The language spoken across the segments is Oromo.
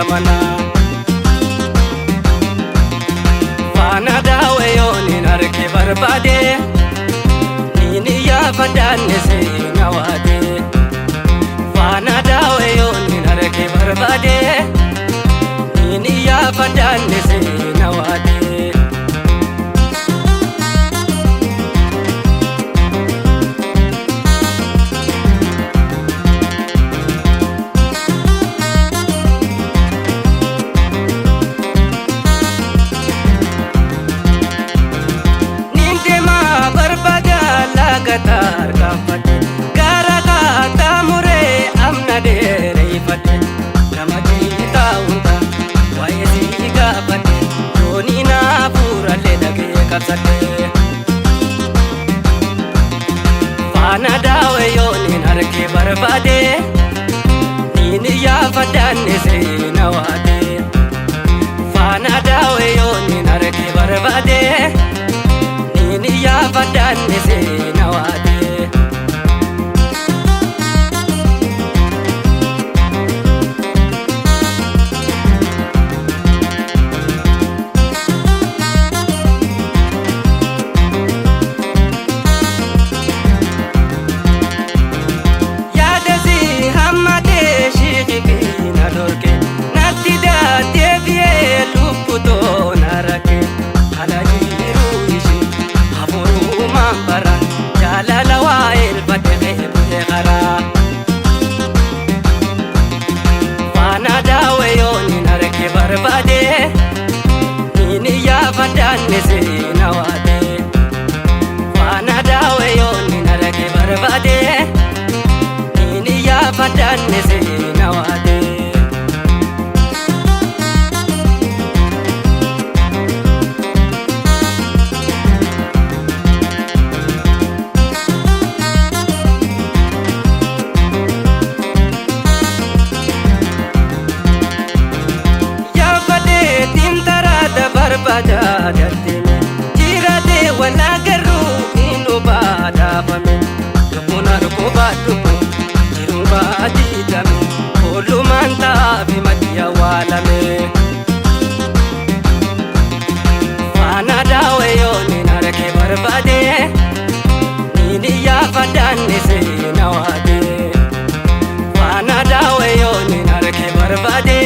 gamana Fana dawe yonin arke barbade Nini ya fadanne se nawade Fana dawe yonin arke barbade Nini ya fadanne se nawade Gatar kafate gara kata mure amna dere ifate nama kita unta waisi gafate doni na pura le dage kapsate Fana dawe yoni narke barbade nini ya fadanne se nawade Fana dawe yoni narke barbade nini ya fadanne se nawade Yadasi hamade shiki na dorke natida devie luputo narake halajiru ishi amuru mambara jalala wail badhe buhara Fana dawe yoni narke barbade nini ya fadanne se nawade Fana dawe yoni narke barbade nini ya fadanne se nawade barbada darteme jirade wana garu inu bada fame kumuna ko badu jiru badi dame kolu manta bi matiya walame Fana dawe yoni narke barbade nini ya fadanne se nawade Fana dawe yoni narke barbade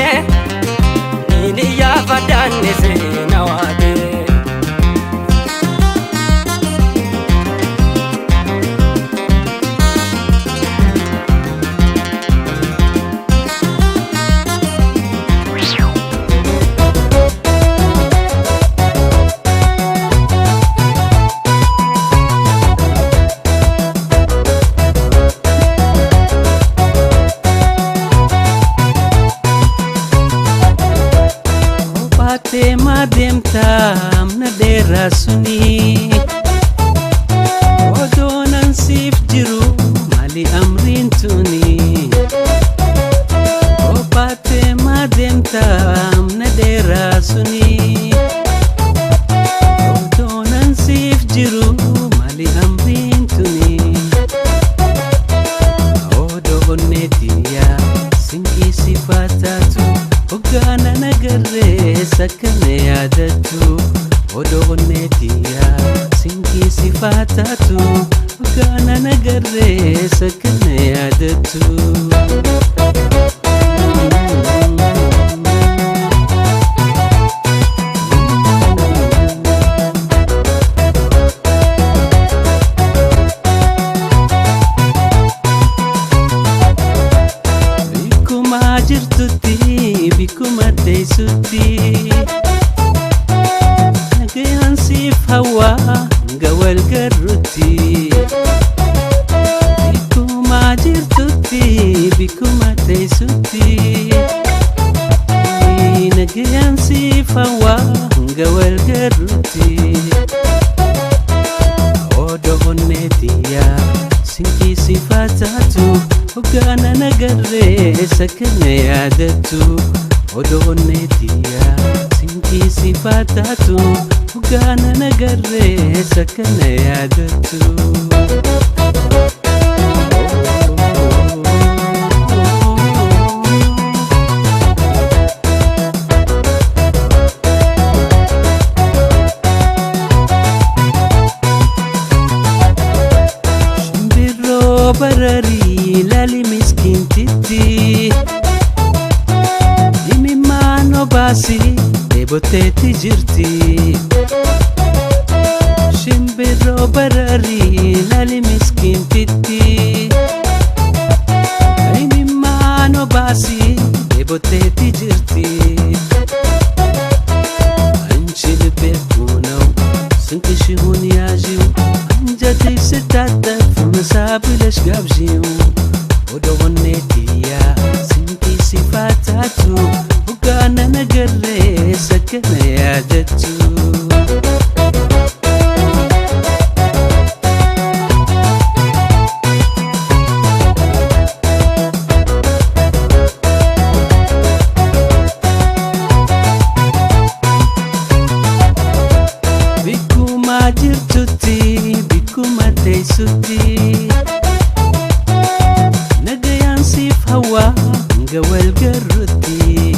nini ya fadanne se nawade Tema demta amna dera suni Odonan sif jiru mali amrin tuni Opa tema demta amna dera suni Odonan sif jiru mali amrin tuni Odo onnetia sinki sifatatu Ogana nagarre sakane adatu Odo onnetia sinki sifatatu Ogana nagarre sakane adatu Bikuma jirtutti bikuma teisutti Nagayan sif hawa gawal garrutti Bikuma jirtutti bikuma teisutti Nagayan sif hawa gawal garrutti Odo onnetia sinki sifatatu Ogana nagarre sakane adatu Odo onnetia sinki sifatatu Ogana nagarre sakane adatu ببوتيتي جرتي شمبرو براري لالي مسكين تتي أي مما نو باسي ببوتيتي جرتي أنشي لبيكونو سنكشي هون ياجيو أنجتي ستاتا فمسابلش قابجيو ودغنيتي يا سنكي صفاتاتو وكان نقري سكن يا جتو بيكو ما جرتوتي بيكو ما تيسوتي نقيان سيف هوا نقوال قرتي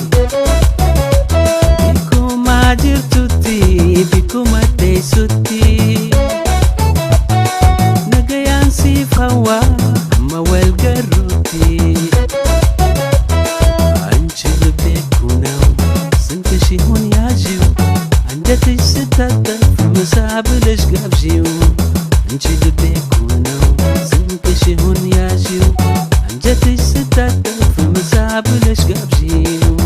بيكو ما جرتوتي بيكو ما تيسوتي نقيان سيف هوا موال قرتي انشل بيكو ناو سنكشي هون ياجيو عندتي ستاتا مسابلش قابجيو انشل بيكو ناو سنكشي هون ياجيو عندتي ستاتا مسابلش قابجيو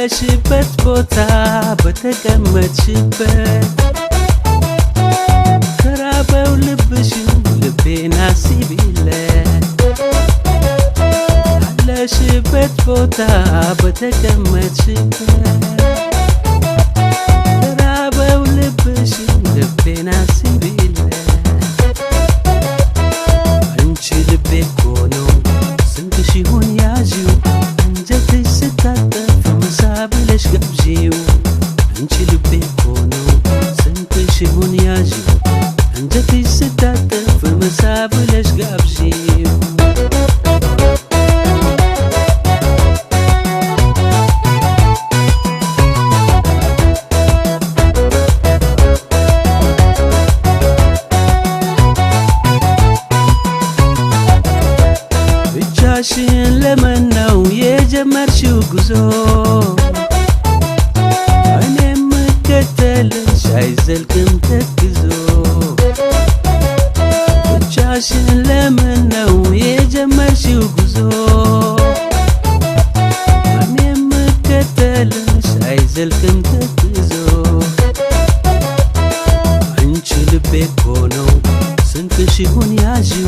شبت بوتا بتقمت شبت كرابة ولبشو لبي ناسي بيلات على شبت بوتا بتقمت شبت كرابة ولبشو لبي ناسي بيلات انشي لبي كونو سنكشي هون ياجيو انجتي ستاتا مسابلش قابجيو انشي لبيكونو سنكشي هون ياجيو انجتي ستاتا فمسابلش قابجيو بتشاشين لمنو يجمر شو قزو أنا مكتلش عايزلكم تركزو بتشاشين لمنو يجمر شو قزو أنا مكتلش عايزلكم تركزو انشل بيكونو سنكشي هون ياجيو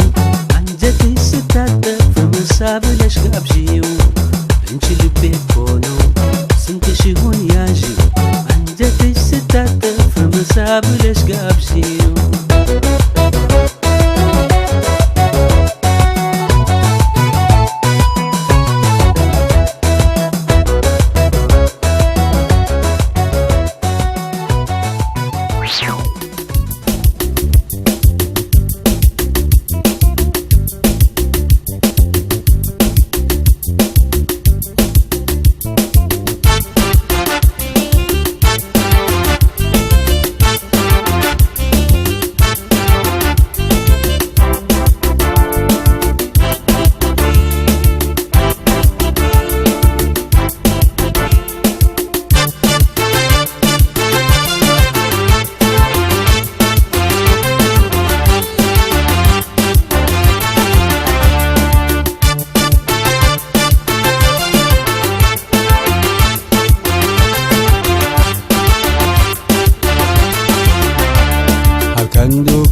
عندتي ستاتا فمسابلش قابجيو انشل بيكونو سنكشي هون ياجيو عندتي ستاتا فمسابلش قابجيو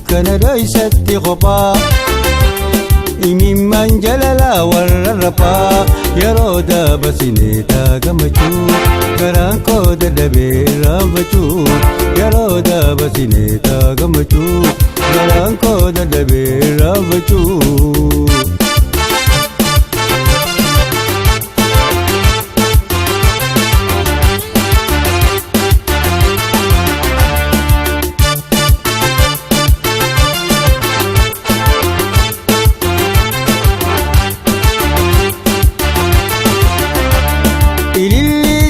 كان رئيستي غبا إمي من جللا والرفا يرودا بسينيتا قمتو كران كود الدبير رفتو يرودا بسينيتا قمتو كران كود الدبير رفتو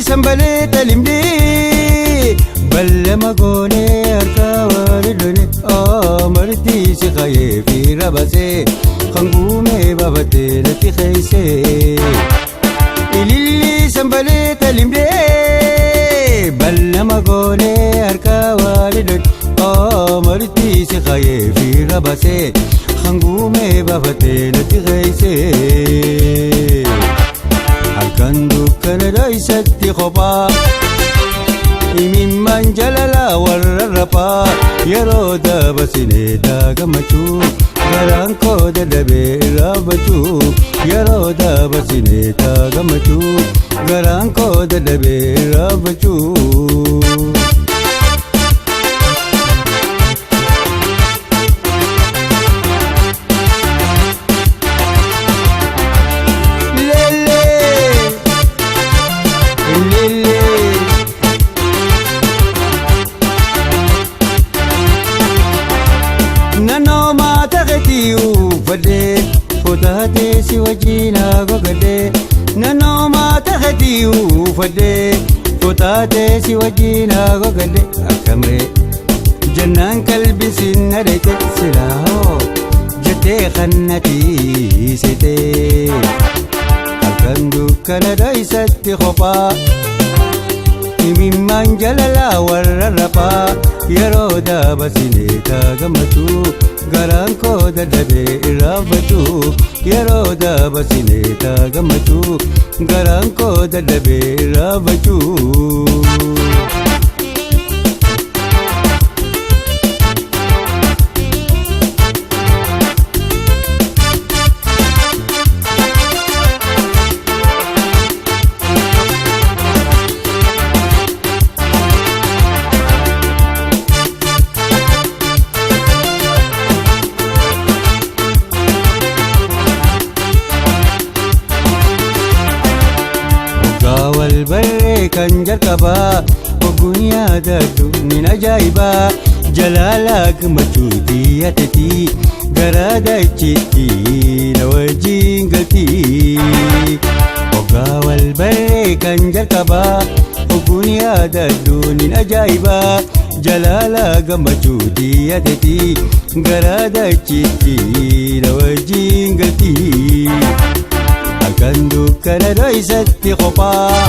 سنبلت الامدي lama goonee harkaa walidhone martii si qayee fi rabasee kan guumee babatee natti keeysee ililli sambalee talimdee bal lama goonee harkaa walidhone martii si qayee fi rabasee kan guumee babatee natti keeysee halkan dukkana dhoysatti kophaa imimmaan jalalaa warra raphaa yeroo dabarsinee gammachuu garaan koo dadhabee irraanfachuu yeroo dabarsinee gammachuu garaan koo dadhabee irraanfachuu. Fodate si wajjina gogade nanoma takhati ufade fodate si wajjina gogade akamre jannan kalbi sinarete silaho jete khannati sete akan dukkana daisatti khopa imimman jalala warra raphaa yeroo dabarsinee gammachuu garaan koo dadhabee irraanfachuu yeroo dabarsinee gammachuu garaan koo dadhabee irraanfachuu. Barree kan jalqabaa ogguun yaadadhu nin ajaa'ibaa jalaalaa gammachuu xiyyatetii garaa dachiitti na wajjin galtii oggaa wal barree kan jalqabaa ogguun yaadadhu nin ajaa'ibaa jalaalaa gammachuu xiyyatetii garaa dachiitti na wajjin galtii halkan dukkana dhoysatti kophaa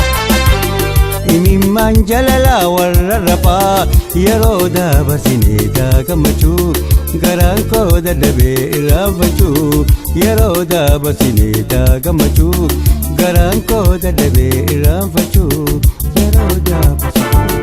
imimmaan jalalaa warra raphaa yeroo dabarsinee gammachuu garaan koo dadhabee irraanfachuu yeroo dabarsinee gammachuu garaan koo dadhabee irraanfachuu yeroo dabarsinee.